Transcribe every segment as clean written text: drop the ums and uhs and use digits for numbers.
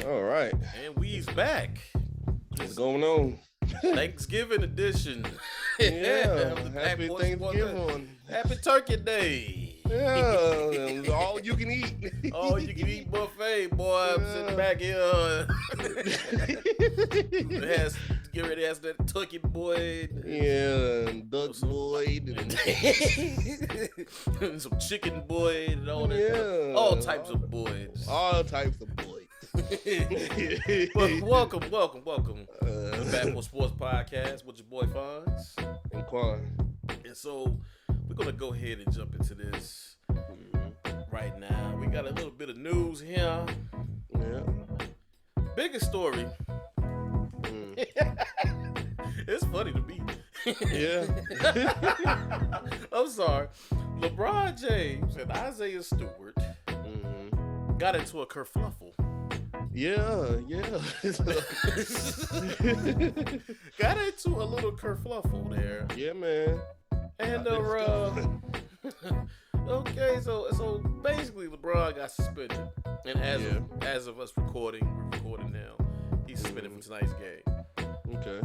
All right. And we's back. What's going on? Thanksgiving edition. Yeah. Happy Thanksgiving. Happy Turkey Day. Yeah. All you can eat. All you can eat buffet, boy. I'm sitting back here. Get ready to ask that turkey boy. Yeah. And duck boy. And some chicken boy and all that. Yeah. All types of boys. All types of boys. Welcome. Bad Boy Sports Podcast with your boy FONZ and QUAN. And so we're gonna go ahead and jump into this right now. We got a little bit of news here. Yeah. Biggest story. It's funny to me. Yeah. I'm sorry. LeBron James and Isaiah Stewart got into a kerfuffle. Yeah. Got into a little kerfuffle there. Yeah, man. And okay, so basically LeBron got suspended, and as of us recording, we're recording now, he's suspended from tonight's game. Okay.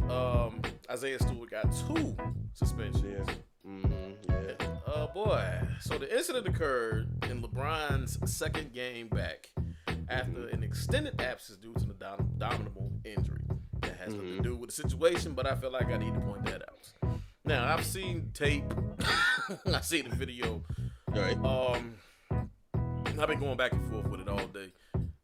Isaiah Stewart got 2 suspensions. Yeah. Boy. So the incident occurred in LeBron's second game back after an extended absence due to the abdominal injury. That has nothing to do with the situation, but I feel like I need to point that out. Now, I've seen tape. I've seen the video. All right. I've been going back and forth with it all day.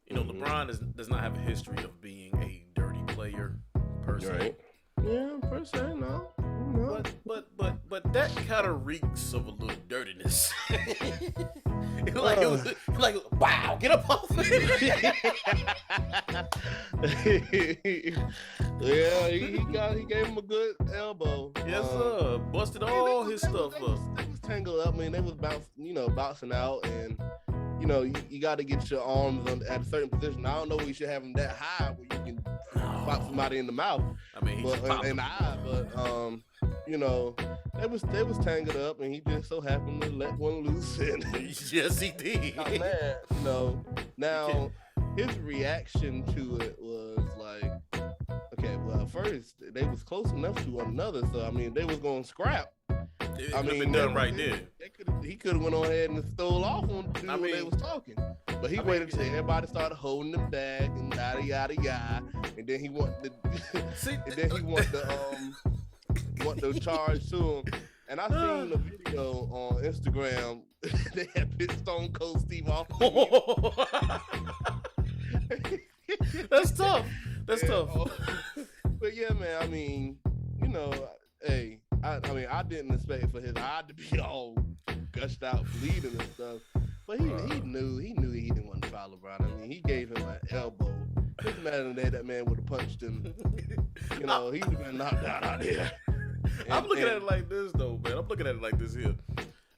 You know, LeBron does not have a history of being a dirty player, per se. Right. Yeah, per se, no. But that kind of reeks of a little dirtiness. It was like, wow, get up off me. Yeah, he gave him a good elbow. Yes, sir. Busted all his stuff up. They was tangled up. I mean, they was bouncing out, and you got to get your arms at a certain position. I don't know if you should have them that high where you can pop somebody in the mouth. I mean, in the eye, but they was tangled up, and he just so happened to let one loose. And yes, he did. Oh, man, now his reaction to it was like, okay, well, at first they was close enough to one another, so I mean, they was gonna scrap. It could have been done right there. He could have went on ahead and stole off on the when they was talking. But he waited until everybody started holding him back and yada yada yada, and then he wanted the charge to him. And I seen a video on Instagram. They had pit Stone Cold Steve Austin. That's tough. That's tough. But yeah, man. I mean, hey. I didn't expect for his eye to be all gushed out, bleeding and stuff. But he knew he didn't want to foul LeBron. I mean, he gave him an elbow. Just imagine that man would have punched him. He would have been knocked out there. I'm looking at it like this, though, man. I'm looking at it like this here.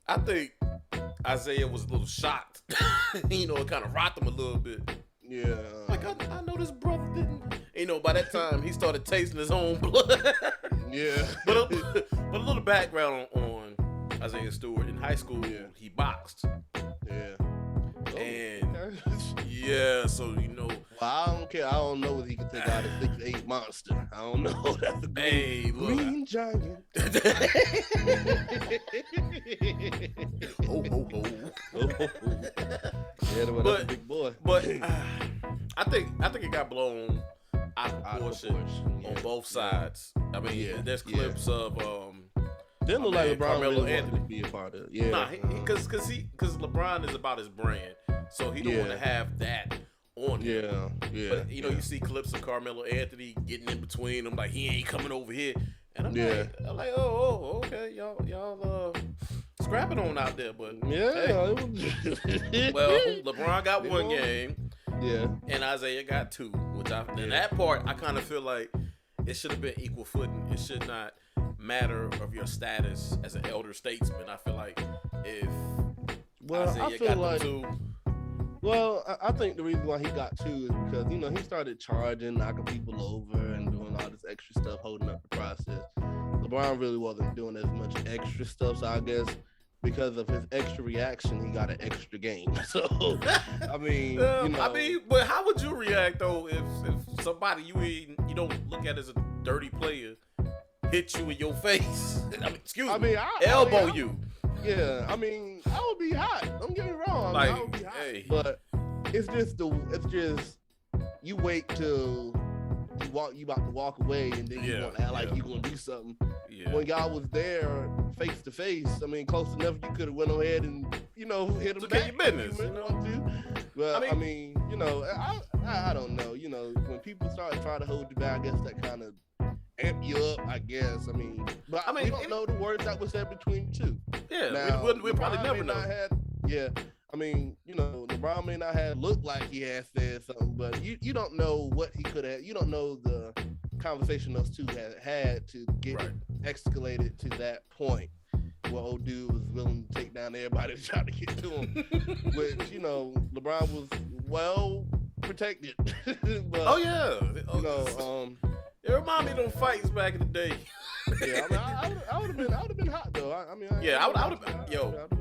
I think Isaiah was a little shocked. It kind of rocked him a little bit. Yeah. Like, I know this brother didn't. By that time, he started tasting his own blood. Yeah. But a little background on Isaiah Stewart. In high school, he boxed. Yeah. And so Well, I don't care. I don't know if he can take out a 6'8" monster. I don't know. That's a green giant. Yeah, that's a big boy. But I think it got blown out of proportion on both sides. I mean, there's clips of didn't look like LeBron Carmelo really Anthony to be a part of it. Yeah. Nah, because LeBron is about his brand, so he don't want to have that on him. Yeah. But you see clips of Carmelo Anthony getting in between them, like he ain't coming over here, and I'm like, oh, okay, y'all scrapping on out there, but yeah. Hey. Well, LeBron got 1 game. Yeah. And Isaiah got 2, which in that part, I kind of feel like it should have been equal footing. It should not matter of your status as an elder statesman. I feel like if Isaiah got 2. Well, I think the reason why he got 2 is because, he started charging, knocking people over and doing all this extra stuff, holding up the process. LeBron really wasn't doing as much extra stuff, so I guess because of his extra reaction, he got an extra game. So, I mean, but how would you react though if somebody you don't look at as a dirty player hit you in your face? Elbow you. Yeah, I mean, I would be hot. Don't get me wrong. I would be hot. Hey. But it's just you wait till you about to walk away, and then you want to act like you gonna do something. Yeah. When y'all was there face to face, I mean, close enough, you could have went ahead and hit him back. Your business, But I mean, I don't know. When people start trying to hold you back, I guess that kind of amp you up. I guess. I mean, we don't know the words that was said between you two. Yeah, now, we'll probably never know. I mean, LeBron may not have looked like he had said something, but you don't know what he could have. You don't know the conversation those two had to get escalated to that point where old dude was willing to take down everybody to try to get to him. Which, LeBron was well protected. But, it reminded me of them fights back in the day. Yeah, I would have been hot though. I would have.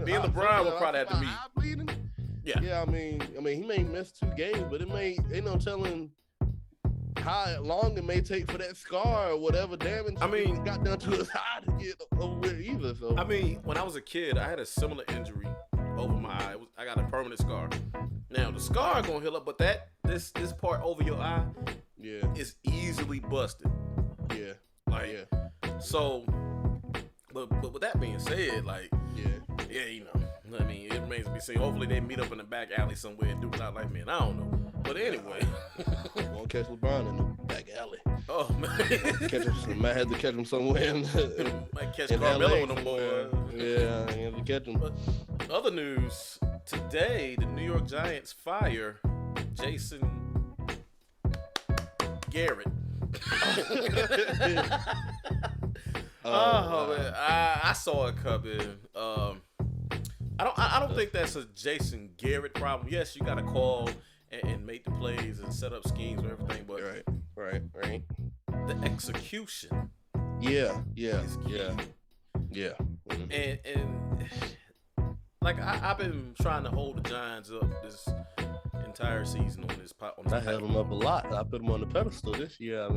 Me and LeBron would probably have to meet. Bleeding. Yeah. I mean, he may miss 2 games, but ain't no telling how long it may take for that scar or whatever damage got done to his eye to get over with either. So I mean, when I was a kid, I had a similar injury over my eye. I got a permanent scar. Now the scar gonna heal up, but this part over your eye, is easily busted. Yeah. So, but with that being said, I mean, it remains to be seen. Hopefully, they meet up in the back alley somewhere and do it out like man. I don't know, but anyway, won't catch LeBron in the back alley. Oh man, might have to catch him somewhere. Might catch Carmelo in them boys. Yeah, I have to catch him. But other news today: the New York Giants fire Jason Garrett. Man, I saw it coming. I don't think that's a Jason Garrett problem. Yes, you got to call and make the plays and set up schemes and everything, but right. The execution. Yeah. Mm-hmm. And I've been trying to hold the Giants up this entire season on this pot. I held them up a lot. I put them on the pedestal this year.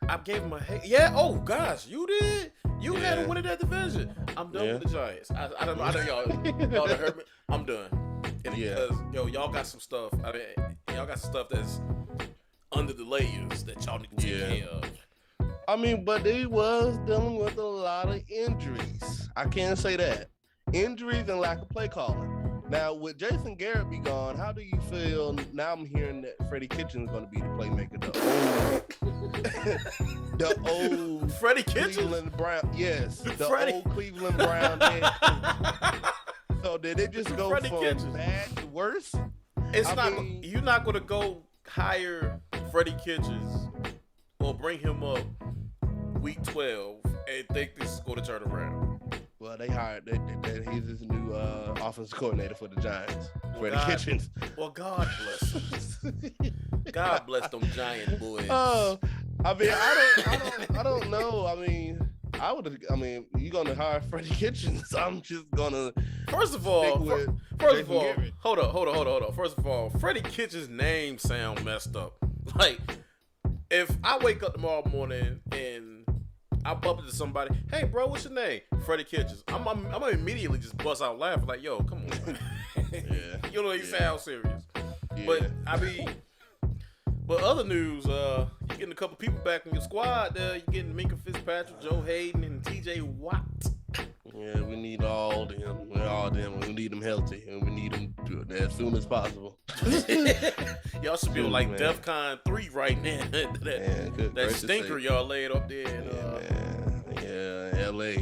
I gave them a hate. Yeah. Oh gosh, you did. You had them winning that division. I'm done with the Giants. I don't know. I know y'all done hurt me. I'm done. Because y'all got some stuff. I mean, y'all got some stuff that's under the layers that y'all need to take care of. I mean, but they was dealing with a lot of injuries. I can't say that. Injuries and lack of play calling. Now, with Jason Garrett be gone, how do you feel? Now I'm hearing that Freddie Kitchens is going to be the playmaker. The old Freddie Kitchens? Cleveland Brown. Yes, old Cleveland Brown. So did it just go from bad to worse? You're not going to go hire Freddie Kitchens or bring him up week 12 and think this is going to turn around. Well, they hired he's his new offensive coordinator for the Giants, Freddie Kitchens. Well, God bless him. God bless them Giant boys. I mean, I don't know. I mean, you're gonna hire Freddie Kitchens. I'm just gonna. First of all, hold on. First of all, Freddie Kitchens' name sound messed up. Like, if I wake up tomorrow morning and I bump into somebody, hey bro, what's your name? Freddie Kitchens. I'm gonna immediately just bust out laughing like, yo, come on. You know, he sounds serious. Yeah. But I mean, but other news, you're getting a couple people back in your squad there. You're getting Minka Fitzpatrick, Joe Hayden, and TJ Watt. Yeah, we need all them. We need them healthy, and we need them as soon as possible. Y'all should be like DEFCON 3 right now. that stinker y'all laid up there in LA.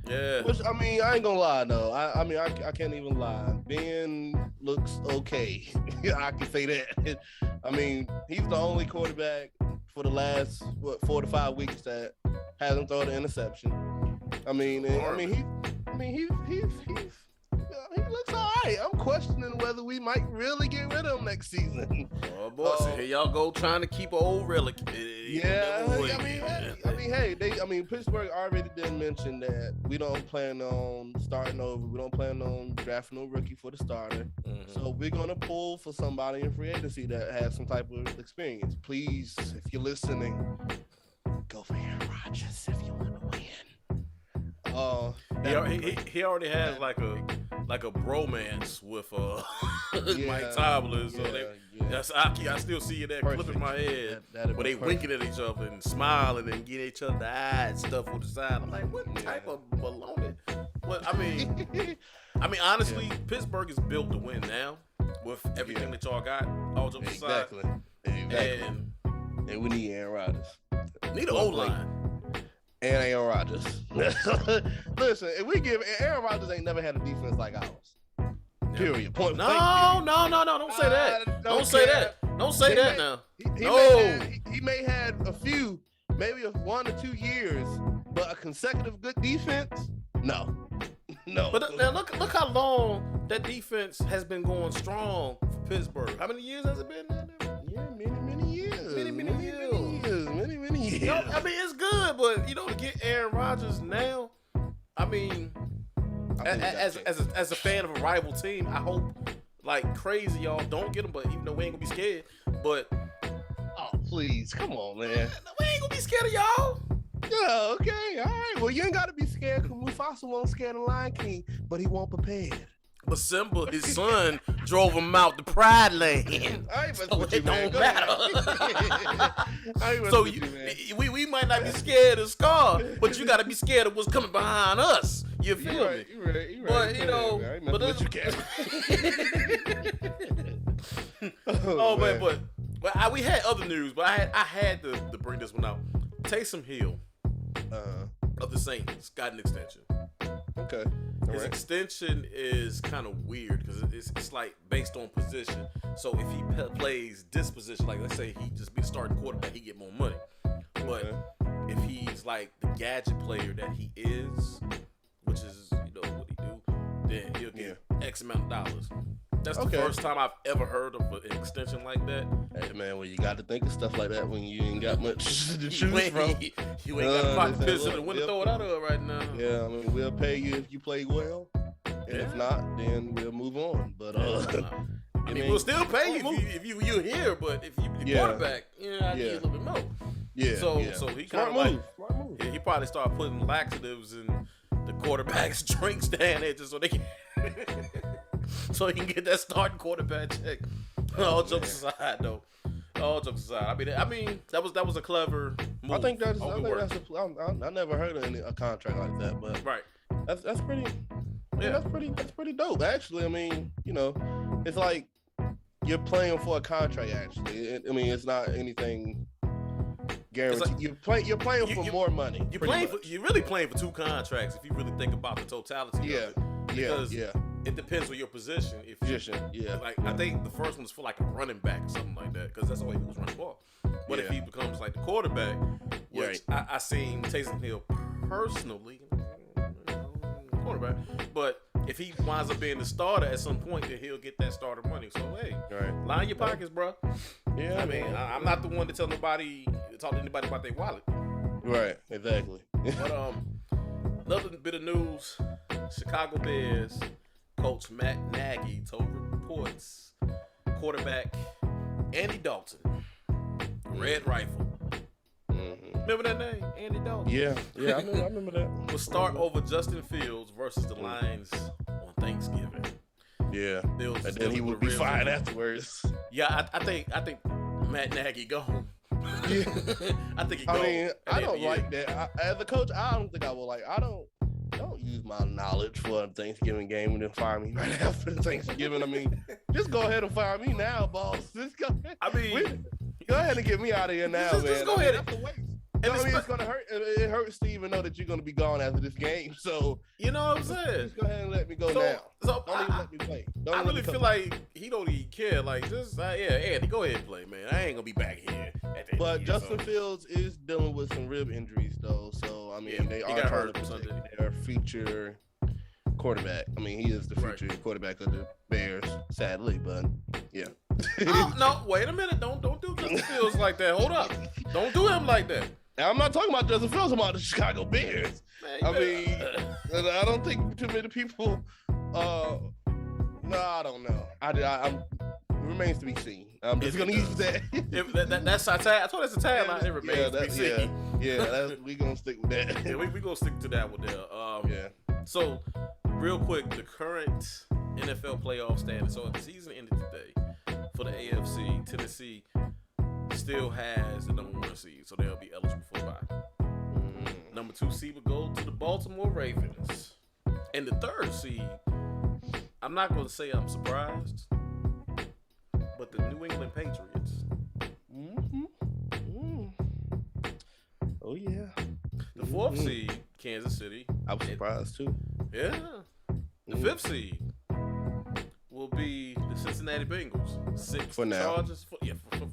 Yeah. Which, I mean, I ain't gonna lie though. I mean, I can't even lie. Ben looks okay. I can say that. I mean, he's the only quarterback for the last 4 to 5 weeks that hasn't thrown an interception. I mean, he looks all might. I'm questioning whether we might really get rid of him next season. Oh boy, so here y'all go trying to keep an old relic. Yeah, I mean, Pittsburgh already did mention that we don't plan on starting over. We don't plan on drafting no rookie for the starter. Mm-hmm. So we're gonna pull for somebody in free agency that has some type of experience. Please, if you're listening, go for Aaron Rodgers if you want to win. He already has like a bromance with Mike Tomlin. So I still see that clip in my head where they winking at each other and smiling and getting each other the eye and stuff on the side. I'm like, what type of baloney? What I mean, honestly, Pittsburgh is built to win now with everything that y'all got. All jokes aside, exactly. And we need Aaron Rodgers. Need an O-line. And Aaron Rodgers. Listen, if we give Aaron Rodgers ain't never had a defense like ours. Period. Point. No. Don't say that. Don't say that. Don't say that now. He may had a few, maybe 1 or 2 years, but a consecutive good defense? No. But now look how long that defense has been going strong for Pittsburgh. How many years has it been? Yeah, many years. Many years. You know, I mean, it's good, but to get Aaron Rodgers now, I mean, as a fan of a rival team, I hope like crazy y'all don't get him. But even though we ain't gonna be scared, but please, come on, man, we ain't gonna be scared of y'all. Yeah, okay, all right. Well, you ain't gotta be scared because Mufasa won't scare the Lion King, but he won't prepared. But Simba, his son, drove him out the Pride Land. So it don't matter. So we might not be scared of Scar, but you got to be scared of what's coming behind us. You feel me? You're right. But but we had other news, but I had to bring this one out. Taysom Hill of the Saints got an extension. Okay. His extension is kind of weird because it's like based on position. So if he plays this position, like let's say he just be the starting quarterback, he get more money. But if he's like the gadget player that he is, which is what he do, then he'll get X amount of dollars. That's the first time I've ever heard of an extension like that. Hey man, well you got to think of stuff like that when you ain't got much to choose from. You ain't got a pocket piss in the window throw it out of right now. Yeah, I mean we'll pay you if you play well, and if not, then we'll move on. But I mean we'll still pay you if you're here, but if you quarterback, I need a little bit more. Yeah. So he kind of like he probably started putting laxatives in the quarterback's drinks down there just so they can. So he can get that starting quarterback check. All jokes aside, though. All jokes aside. I mean, that was a clever move. I think that's I never heard of a contract like that, but that's pretty. Yeah, that's pretty dope. Actually, I mean, it's like you're playing for a contract. Actually, I mean, it's not anything guaranteed. Like, you're playing for more money. You're really playing for 2 contracts if you really think about the totality of it. Because it depends on your position. Like I think the first one's for like a running back or something like that, because that's all he was running ball. But if he becomes like the quarterback, which I seen Taysom Hill personally, quarterback. But if he winds up being the starter at some point, then he'll get that starter money. So hey, line your pockets, bro. Yeah, I mean, I'm not the one to talk to anybody about their wallet. Right, exactly. But another bit of news: Chicago Bears coach Matt Nagy told reports quarterback Andy Dalton, Red Rifle. Remember that name, Andy Dalton? Yeah, I remember that. Will start over Justin Fields versus the Lions on Thanksgiving. Yeah, and then he would be fired afterwards. Yeah, I think Matt Nagy gone. Yeah. I think he gone. I mean, I don't like that. As a coach, I don't think I would like. I don't use my knowledge for a Thanksgiving game and then fire me right after Thanksgiving. I mean, just go ahead and fire me now, boss. Just go ahead. Go ahead and get me out of here now, man. Just go ahead. That's a waste. It's gonna hurt. It hurts to even know that you're gonna be gone after this game. So you know what I'm saying. Just go ahead and let me go now. So don't even let me play. I really feel like he don't even care. Like just Andy, go ahead and play, man. I ain't gonna be back here. But Justin Fields is dealing with some rib injuries though. So I mean, they are trying to protect their future quarterback. I mean, he is the future quarterback of the Bears, sadly, but yeah. Oh, no, wait a minute. Don't do Justin Fields like that. Hold up. Don't do him like that. I'm not talking about Justin Fields. I'm about the Chicago Bears. Man, I mean, I don't think too many people. No, I don't know. I'm remains to be seen. I'm just gonna use that. That's our tag. I told that's a tagline. It remains to be seen. Yeah, we gonna stick with that. Yeah, we gonna stick to that one there. So, real quick, the current NFL playoff standings. So, the season ended today for the AFC. Tennessee still has the number 1 seed, so they'll be eligible for a bye. Number 2 seed will go to the Baltimore Ravens, and the 3rd seed. I'm not gonna say I'm surprised, but the New England Patriots. Oh yeah. The 4th seed, Kansas City. I was surprised too. Yeah. The 5th seed will be the Cincinnati Bengals. 6th for now. Chargers.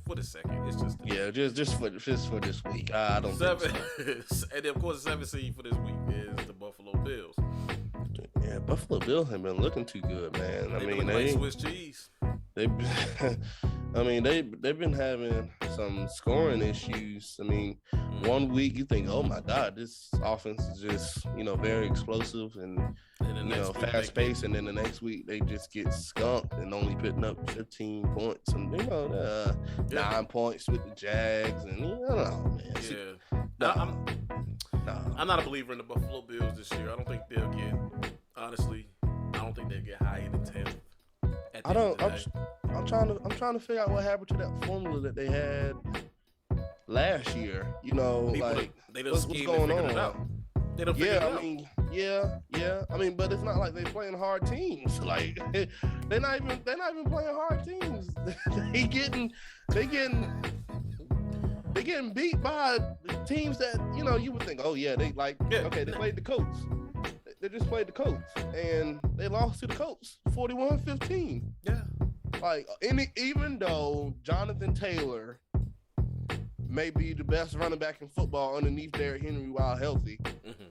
For the second. It's just just for this week. I don't 7. think so. And then of course the 7th seed for this week is the Buffalo Bills. Yeah, Buffalo Bills have been looking too good, man. I mean, they Swiss cheese. They've been having some scoring issues. I mean, one week you think, oh my God, this offense is just very explosive and fast paced, and then the next week they just get skunked and only putting up 15 points and 9 points with the Jags, and I don't know, man. I'm not a believer in the Buffalo Bills this year. I don't think they'll get. Honestly, I don't think they'll get higher than 10. I'm trying to figure out what happened to that formula that they had last year. They what's going on? They don't figure it out. I mean, but it's not like they're playing hard teams. Like they're not even playing hard teams. they getting beat by teams that you would think, oh yeah, they played the Colts. They just played the Colts and they lost to the Colts 41-15. Yeah. Like even though Jonathan Taylor may be the best running back in football underneath Derrick Henry while healthy,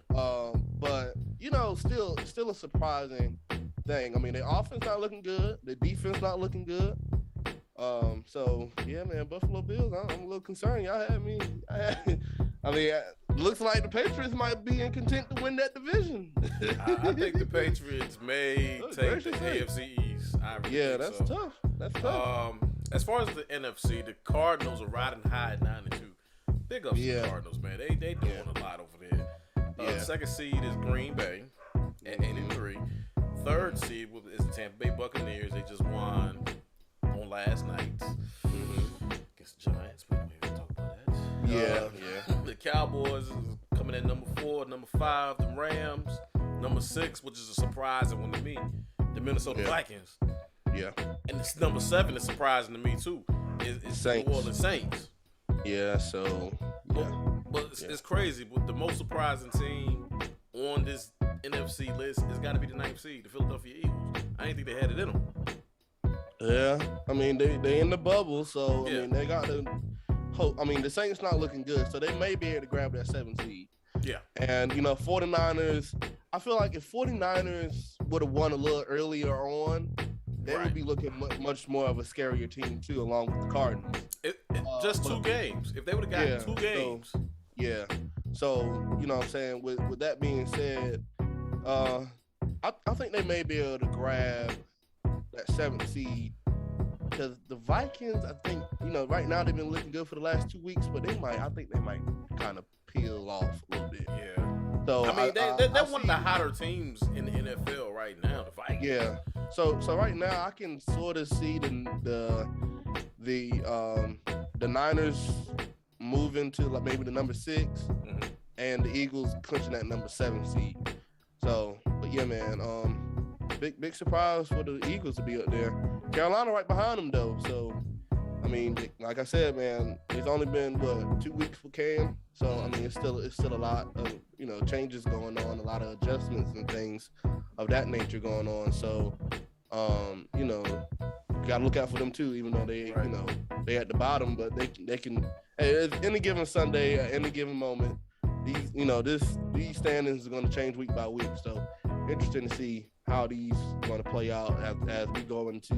but still a surprising thing. I mean, their offense not looking good, their defense not looking good. So yeah, man, Buffalo Bills. I'm a little concerned. Y'all had me. Looks like the Patriots might be in content to win that division. I think the Patriots may take the AFC East. That's tough. That's tough. As far as the NFC, the Cardinals are riding high at 9-2. Big ups to the Cardinals, man. They doing a lot over there. Second seed is Green Bay at 8-3. Third seed is the Tampa Bay Buccaneers. They just won on last night against the Giants. We don't even talk about that. The Cowboys is coming in number 4, number 5, the Rams, number 6, which is a surprising one to me, the Minnesota Vikings. Yeah. And it's number 7 is surprising to me too. It's the New Orleans Saints. Yeah, so but it's crazy. But the most surprising team on this NFC list has got to be the 9th seed, the Philadelphia Eagles. I didn't think they had it in them. Yeah, I mean they in the bubble, so I mean they got to hope. I mean the Saints not looking good, so they may be able to grab that 7th seed. Yeah, and 49ers. I feel like if 49ers would have won a little earlier on, they would be looking much more of a scarier team too, along with the Cardinals. Just 2 games. If they would have gotten 2 games. So what I'm saying. With that being said, I think they may be able to grab that 7th seed, because the Vikings, I think, right now they've been looking good for the last 2 weeks, but I think they might kind of peel off a little bit. Yeah. So I mean, they're one of the hotter teams in the NFL right now, the Vikings. Yeah. So right now I can sort of see the Niners moving to like maybe the number 6, and the Eagles clinching that number 7 seed. So, but yeah, man, big surprise for the Eagles to be up there. Carolina right behind them though. So, I mean, like I said, man, it's only been 2 weeks for Cam. So I mean, it's still a lot of changes going on, a lot of adjustments and things of that nature going on. So, gotta look out for them too, even though they at the bottom, but they can at any given Sunday, at any given moment, these standings are going to change week by week. So interesting to see how these going to play out as we go into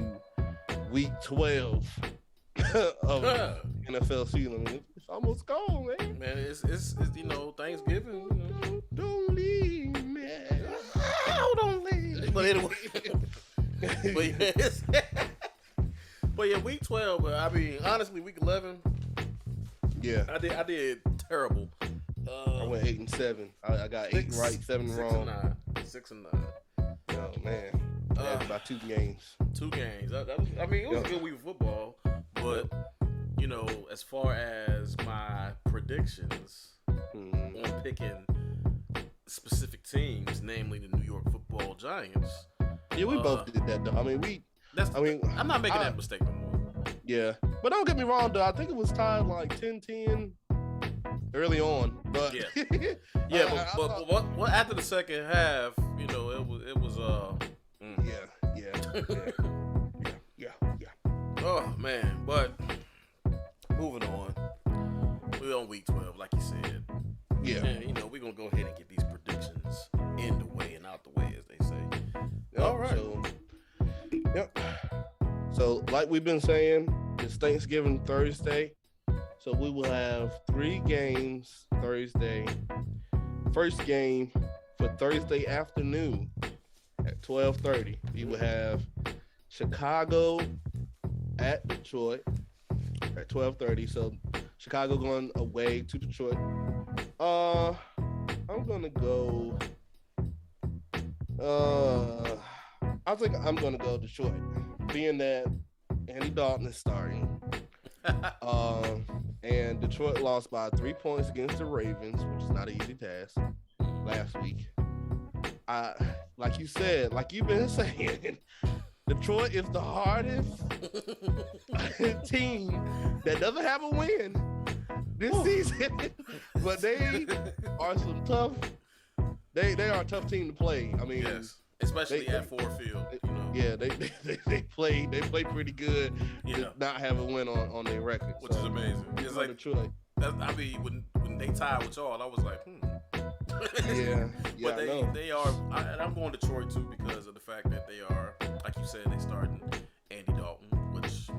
week 12 of NFL season. I mean, it's almost gone, man. Man, it's Thanksgiving. Don't leave me. Oh, don't leave. But anyway, but yeah, week 12. I mean, honestly, week 11. Yeah, I did terrible. I went 8-7. I got 8 right, 7 wrong. 6-9. Oh man, that's about 2 games. 2 games. I mean, it was a good week of football, but as far as my predictions on picking specific teams, namely the New York Football Giants. Yeah, we both did that though. I mean, I'm not making that mistake no more. Yeah, but don't get me wrong though. I think it was tied like 10-10 early on, but yeah, but what after the second half, it was yeah. Oh man, but moving on. We're on week 12, like you said. Yeah. And, we're gonna go ahead and get these predictions in the way and out the way, as they say. Yep, all right. So, like we've been saying, it's Thanksgiving Thursday. So we will have 3 games Thursday. First game for Thursday afternoon at 12:30. We will have Chicago at Detroit at 12:30. So Chicago going away to Detroit. I'm gonna go. I think I'm gonna go Detroit, being that Andy Dalton is starting. And Detroit lost by 3 points against the Ravens, which is not an easy task last week. Like you said, like you've been saying, Detroit is the hardest team that doesn't have a win this season. But they are some tough. They are a tough team to play. I mean, yes, especially at Ford Field. Yeah, they play pretty good. To not have a win on their record, which is amazing. It's like Detroit. I mean, when they tied with y'all, I was like, yeah. But they are. And I'm going Detroit too because of the fact that they are, like you said, they starting Andy Dalton, which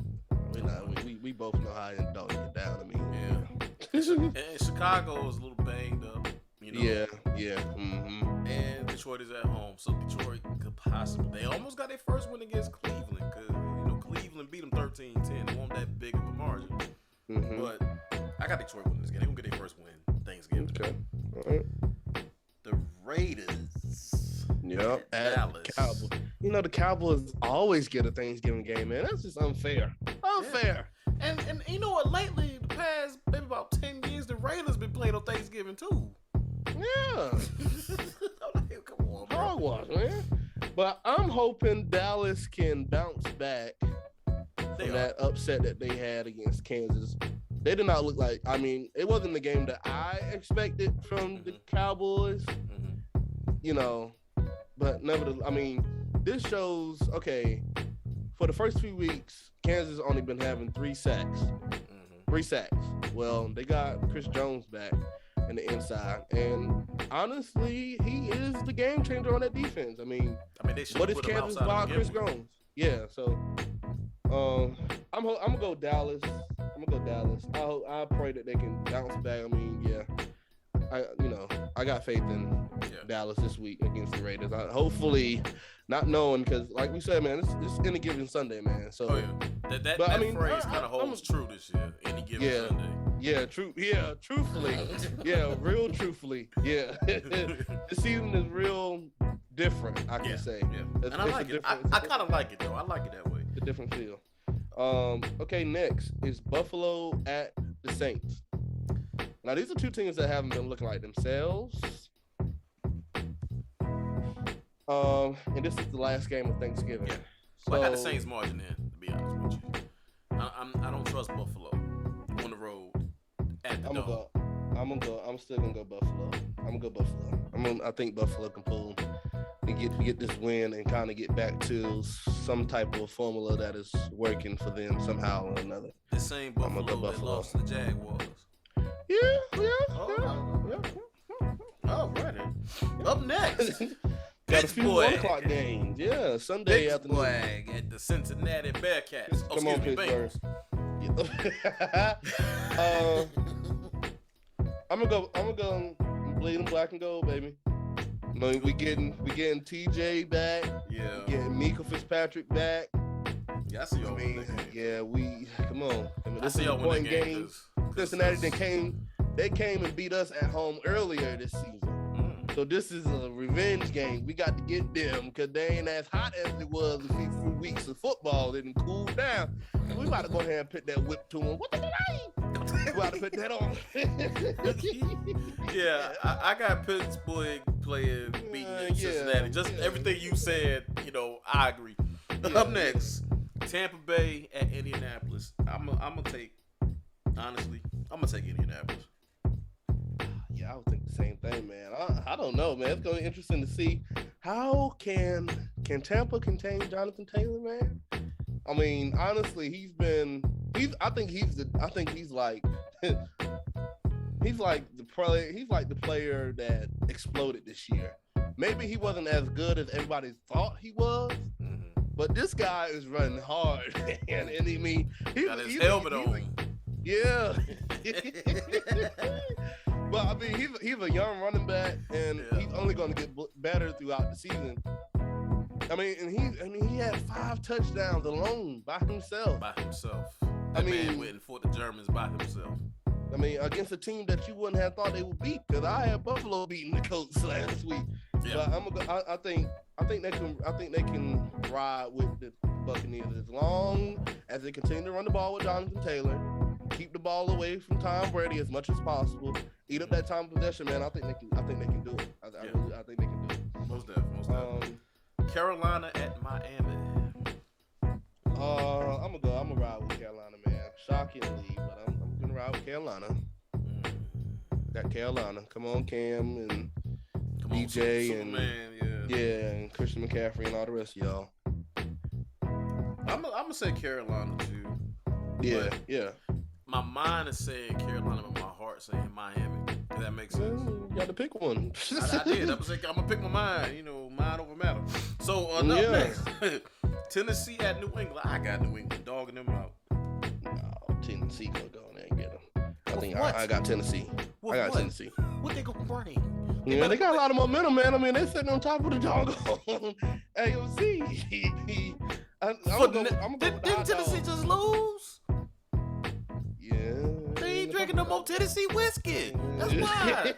we both know how Andy Dalton get down. I mean, and Chicago is a little banged up. Yeah. Mm-hmm. And Detroit is at home, so Detroit could possibly. They almost got their first win against Cleveland because Cleveland beat them 13-10. It wasn't that big of a margin. Mm-hmm. But I got Detroit winning this game. They're gonna get their first win Thanksgiving. Okay. All right. The Raiders. Yep. At Dallas. Cowboys. The Cowboys always get a Thanksgiving game, man. That's just unfair. Unfair. Yeah. And you know what? Lately, the past maybe about 10 years, the Raiders been playing on Thanksgiving too. Yeah. Come on, bro. Hogwash, man. But I'm hoping Dallas can bounce back from that upset that they had against Kansas. They did not look like, it wasn't the game that I expected from the Cowboys, but nevertheless, this shows, okay, for the first few weeks, Kansas only been having 3 sacks. 3 sacks. Well, they got Chris Jones back in the inside, and honestly, he is the game changer on that defense. They what is Kansas without Chris Jones? Yeah, so I'm gonna go Dallas. I pray that they can bounce back. I got faith in Dallas this week against the Raiders. Hopefully, not knowing, because like we said, man, it's any given Sunday, man. So that phrase kind of holds true this year. Any given Sunday. Yeah, true. Yeah, truthfully. Yeah, real truthfully. Yeah, this season is real different. I can say. Yeah, and I like it. I kind of like it though. I like it that way. It's a different feel. Okay, next is Buffalo at the Saints. Now, these are 2 teams that haven't been looking like themselves. And this is the last game of Thanksgiving. Yeah. So, I got the Saints margin in, to be honest with you. I don't trust Buffalo on the road at the Dome. I'm still gonna go Buffalo. I'm gonna go Buffalo. I think Buffalo can pull and get this win and kind of get back to some type of formula that is working for them somehow or another. The same Buffalo that lost to the Jaguars. Yeah. All right. Up next, Got a few Pittsburgh. 1 o'clock games. Yeah, Sunday afternoon. Pittsburgh at the Cincinnati Bearcats. Come on, Pittsburgh. I'm gonna go bleeding black and gold, baby. I mean, we getting TJ back. Yeah. We getting Mika Fitzpatrick back. Yeah, I see y'all win that game. Yeah, we come on. I mean, I see y'all win that game. Cincinnati they came and beat us at home earlier this season. So this is a revenge game. We got to get them because they ain't as hot as it was a few weeks of football. They didn't cool down. We about to go ahead and put that whip to them. What the name? We about to put that on. Yeah, I got Pittsburgh playing beating Cincinnati. Just everything you said, I agree. Up next, Tampa Bay at Indianapolis. I'm gonna take Indianapolis. Yeah, I would think the same thing, man. I don't know, man. It's gonna be interesting to see how can Tampa contain Jonathan Taylor, man. I mean, honestly, I think he's like the player that exploded this year. Maybe he wasn't as good as everybody thought he was, but this guy is running hard, and I mean, he got his helmet on. Yeah. But I mean, he's a young running back, and he's only going to get better throughout the season. I mean, he had 5 touchdowns alone by himself. That man went and fought the Germans by himself. I mean, against a team that you wouldn't have thought they would beat, because I had Buffalo beating the Colts last week. Yeah. But I think they can ride with the Buccaneers as long as they continue to run the ball with Jonathan Taylor, keep the ball away from Tom Brady as much as possible, eat up that time of possession, man. I think they can do it. I think they can do it. Most definitely. Carolina at Miami. I'm gonna ride with Carolina, man. Shockingly, but I'm gonna ride with Carolina. Got Carolina. Come on, Cam and DJ and and Christian McCaffrey and all the rest of y'all. I'm gonna say Carolina too. Yeah. My mind is saying Carolina, but my heart saying Miami. Does that make sense? You got to pick one. I did. I'm gonna pick my mind. Mind over matter. So next, Tennessee at New England. I got New England dogging them out. No, Tennessee gonna go in there and get them. I got Tennessee. Tennessee. What they gonna bring? They got a lot of momentum, man. I mean, they sitting on top of the doggone AFC. Didn't Tennessee just lose? Yeah. They ain't drinking no more Tennessee whiskey. That's why.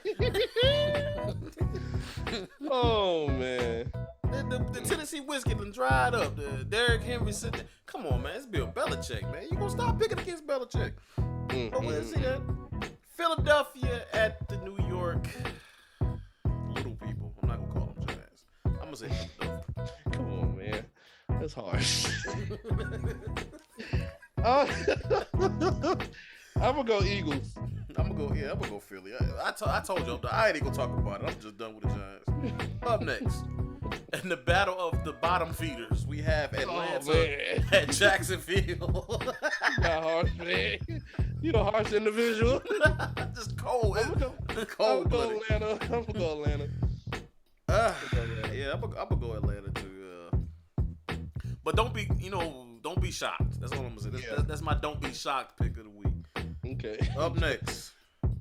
Oh, man. The Tennessee whiskey done dried up. The Derrick Henry said, come on, man. It's Bill Belichick, man. You gonna stop picking against Belichick. But we'll see that. Philadelphia at the New York Little People. I'm not gonna call them Giants. I'm gonna say Philadelphia. Come on, man. That's harsh. I'm gonna go Eagles. I'm gonna go Philly. I told you I ain't gonna talk about it. I'm just done with the Giants. Up next, in the battle of the bottom feeders, we have Atlanta at Jacksonville. Not harsh, man. You the harsh individual. Just cold. I'm gonna go Atlanta. I'm gonna go Atlanta. I'm gonna go Atlanta too. But don't be shocked. That's all I'm gonna say. That's my don't be shocked pick of the week. Okay. Up next.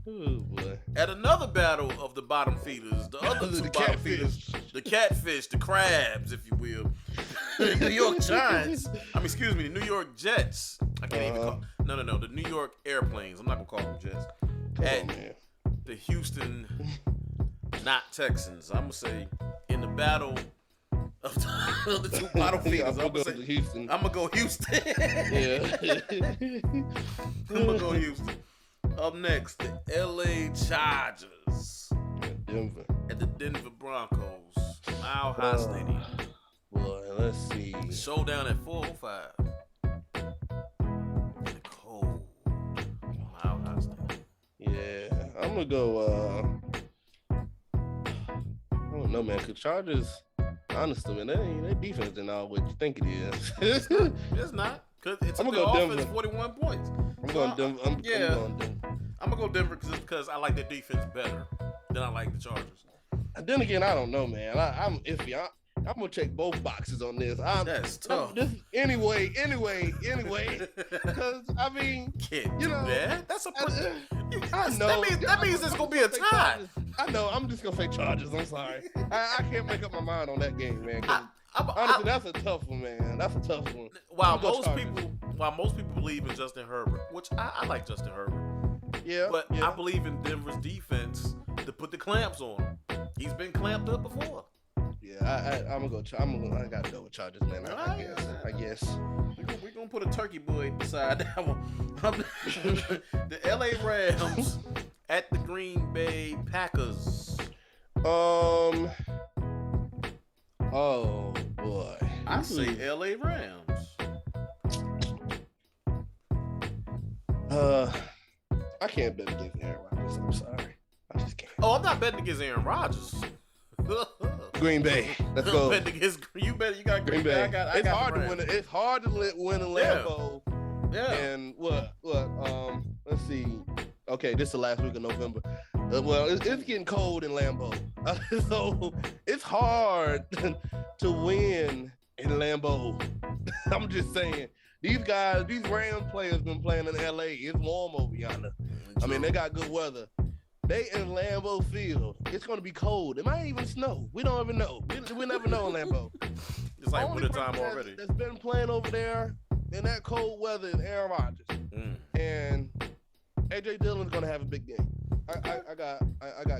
Oh boy. At another battle of the bottom feeders, the other two bottom feeders, the catfish, the crabs, if you will, the New York Giants. The New York Jets. I can't even call. No, the New York Airplanes. I'm not gonna call them Jets. Come on, man. The Houston, not Texans. I'm gonna say in the battle of the two bottom feeders, I'm gonna go Houston. Yeah. I'm gonna go Houston. Up next, the LA Chargers. Denver. At the Denver Broncos. Mile High Stadium. Boy, let's see. Showdown at 4:05. In the cold. Mile High Stadium. Yeah, I'm gonna go. I don't know, man. Cause Chargers, honestly, man, their defense isn't all what you think it is. It's not. Cause it's I'm the gonna go offense Denver. 41 points. I'm going Denver. I'm going Denver. I'm gonna go Denver because I like their defense better than I like the Chargers. Then again, I don't know, man. I'm iffy. I'm gonna check both boxes on this. That's tough. Anyway. Because I mean, Can't you do know, that. That's a. I know. That means there's gonna be a tie. I know. I'm just gonna say Chargers. I'm sorry. I can't make up my mind on that game, man. Honestly, that's a tough one, man. That's a tough one. While most people believe in Justin Herbert, which I like Justin Herbert. Yeah. But I believe in Denver's defense to put the clamps on him. He's been clamped up before. Yeah, I'm gonna go. I gotta go with Chargers, man. I guess. We're gonna put a turkey boy beside that one. The LA Rams at the Green Bay Packers. Oh boy. I say LA Rams. I can't bet against Aaron Rodgers. I'm sorry. I just can't. Oh, I'm not betting against Aaron Rodgers. Green Bay. Let's go. You got Green Bay. It's hard to win. It's hard to win a Lambeau. Yeah. And what? Let's see. Okay, this is the last week of November. Well, it's getting cold in Lambeau, so it's hard to win in Lambeau. I'm just saying. These Rams players been playing in LA. It's warm over yonder. I mean, they got good weather. They in Lambeau Field. It's gonna be cold. It might even snow. We don't even know. We never know in Lambeau. It's like winter time already. That's been playing over there in that cold weather is Aaron Rodgers. And AJ Dillon's gonna have a big game. I got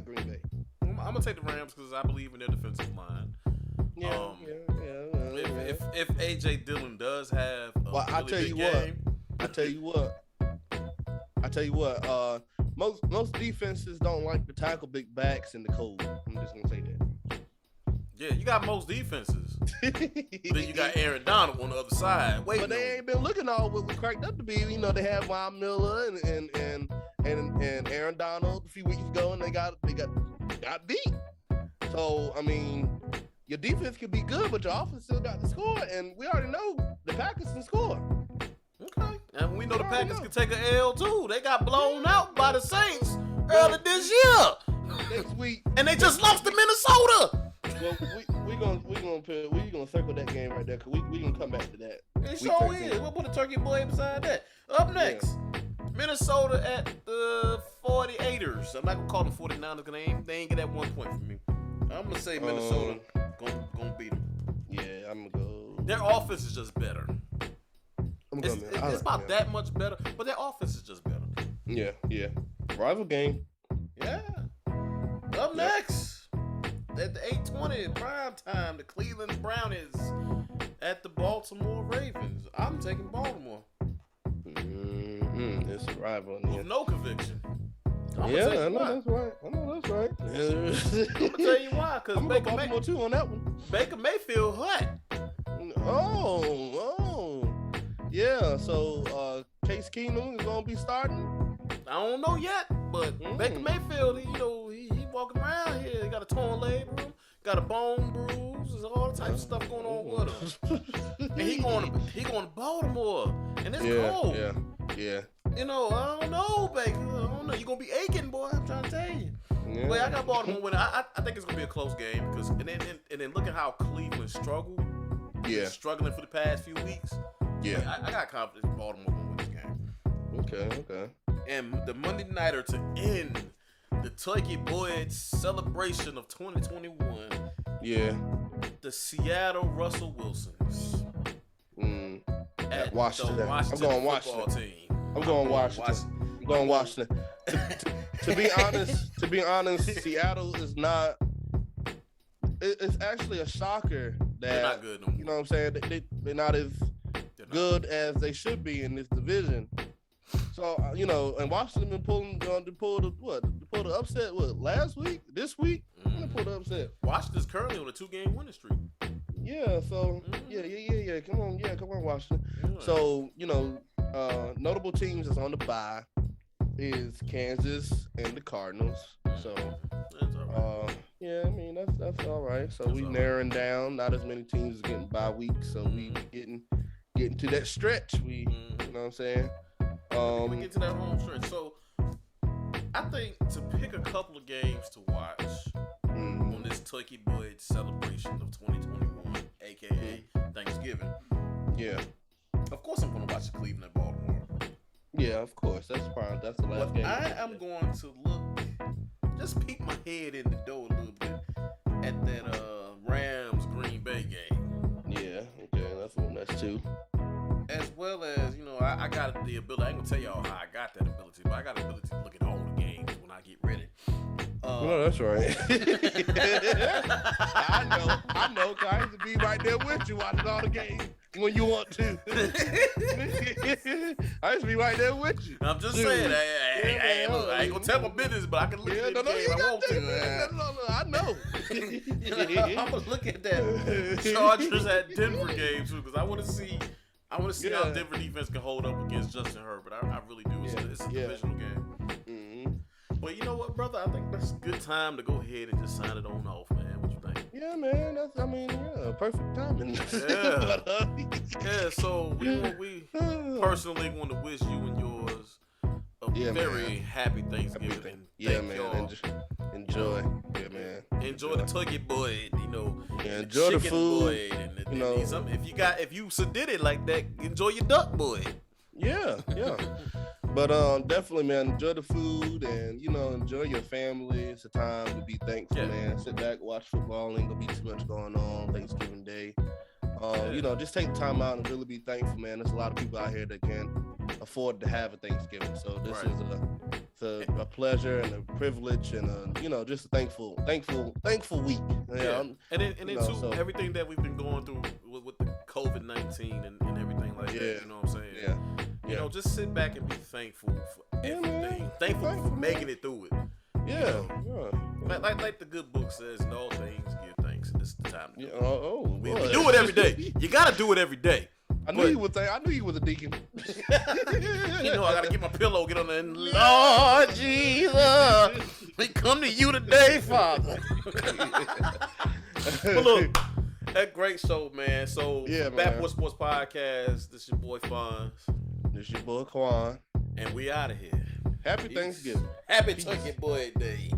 Green Bay. I'm gonna take the Rams because I believe in their defensive line. If AJ Dillon does have a really big game, I tell you what. Most defenses don't like to tackle big backs in the cold. I'm just gonna say that. Yeah, you got most defenses. Then you got Aaron Donald on the other side. But they ain't been looking all what we cracked up to be. You know, they had Von Miller and Aaron Donald a few weeks ago, and they got beat. So I mean, your defense could be good, but your offense still got to score, and we already know the Packers can score. Okay, and we know the Packers can take an L too. They got blown out by the Saints early this year. Next week, and they just lost to Minnesota. Well, we gonna circle that game right there because we gonna come back to that. It sure is. We'll put a turkey boy beside that. Up next, Minnesota at the 48ers. I'm not gonna call them 49ers because they ain't get that 1 point from me. I'm gonna say Minnesota gonna beat them. Yeah, I'm gonna go. Their offense is just better. It's about that much better, but their offense is just better. Yeah. Rival game. Yeah. Up next, at the 8:20 prime time, the Cleveland Brownies at the Baltimore Ravens. I'm taking Baltimore. It's a rival. With no conviction. I know that's right. I'm gonna tell you why, because Baker Baltimore too on that one. Baker Mayfield hot. Oh. Yeah, so Case Keenum is gonna be starting. I don't know yet, but Baker Mayfield, he walking around here. He got a torn labrum, got a bone bruise, there's all types of stuff going on with him. And he going to Baltimore, and it's cold. Yeah. I don't know, Baker. I don't know. You gonna be aching, boy. I'm trying to tell you. Yeah. But I got Baltimore winning. I think it's gonna be a close game because and then look at how Cleveland struggled. Yeah. Struggling for the past few weeks. Yeah. I got confidence Baltimore will win this game. Okay. And the Monday Nighter to end the Turkey Boyd celebration of 2021. Yeah. The Seattle Russell Wilsons. At Washington. The Washington I'm going Washington. Team. I'm going Washington. I'm going Washington. To be honest, Seattle is not. It's actually a shocker that they're not good no more. You know what I'm saying? They're not as good as they should be in this division. So and Washington been to pull the upset last week, this week. Pull the upset. Washington's currently on a 2-game winning streak. Yeah. So yeah. Come on, Washington. Yeah. So notable teams that's on the bye is Kansas and the Cardinals. So that's all right. I mean that's all right. So we narrowing down. Not as many teams is getting bye weeks. So we getting to that stretch. You know what I'm saying? We get to that home stretch. So I think to pick a couple of games to watch on Turkey Boyd celebration of 2021, aka Thanksgiving. Yeah. Of course, I'm going to watch the Cleveland Baltimore. Yeah, of course. That's fine. That's the last game. I am going to just peek my head in the door a little bit at that Rams Green Bay game. Yeah, okay, that's two. As well as, I got the ability. I ain't gonna tell y'all how I got that ability, but I got the ability to look at all the games when I get ready. No, that's right. I know. Cause I used to be right there with you watching all the games when you want to. I used to be right there with you. I'm just saying, look, I ain't gonna tell my business, but I can look at the game I want to. I know. I'm gonna look at that Chargers at Denver game too, because I want to see how Denver defense can hold up against Justin Herbert. I really do. It's a divisional game. Mm-hmm. But you know what, brother? I think that's a good time to go ahead and just sign it on off, man. What you think? Yeah, man. Perfect timing. Yeah. So we personally want to wish you and yours a very happy Thanksgiving. Yeah, man. Enjoy. Yeah, man. Enjoy the turkey boyd, enjoy the food. Boyd, and if you did it like that, enjoy your duck boyd. Yeah. But definitely, man, enjoy the food and enjoy your family. It's a time to be thankful, man. Sit back, watch football. Ain't gonna be too much going on Thanksgiving Day. Just take the time out and really be thankful, man. There's a lot of people out here that can't afford to have a Thanksgiving, so this is a pleasure and a privilege and just a thankful week. Yeah. And then too, everything that we've been going through with the COVID-19 and everything like that. You know what I'm saying? Yeah. Just sit back and be thankful for everything. Thankful for making it through it. Yeah. Like the good book says, in all things give thanks. And this is the time to do it. We do it every day. You gotta do it every day. I knew you was a deacon. I gotta get my pillow, get on there, and Lord Jesus, we come to you today, Father. But look, that great show, man. So, Backward Sports Podcast. This your boy FONZ. This your boy QUAN. And we out of here. Happy Thanksgiving. Happy Turkey Boy Day.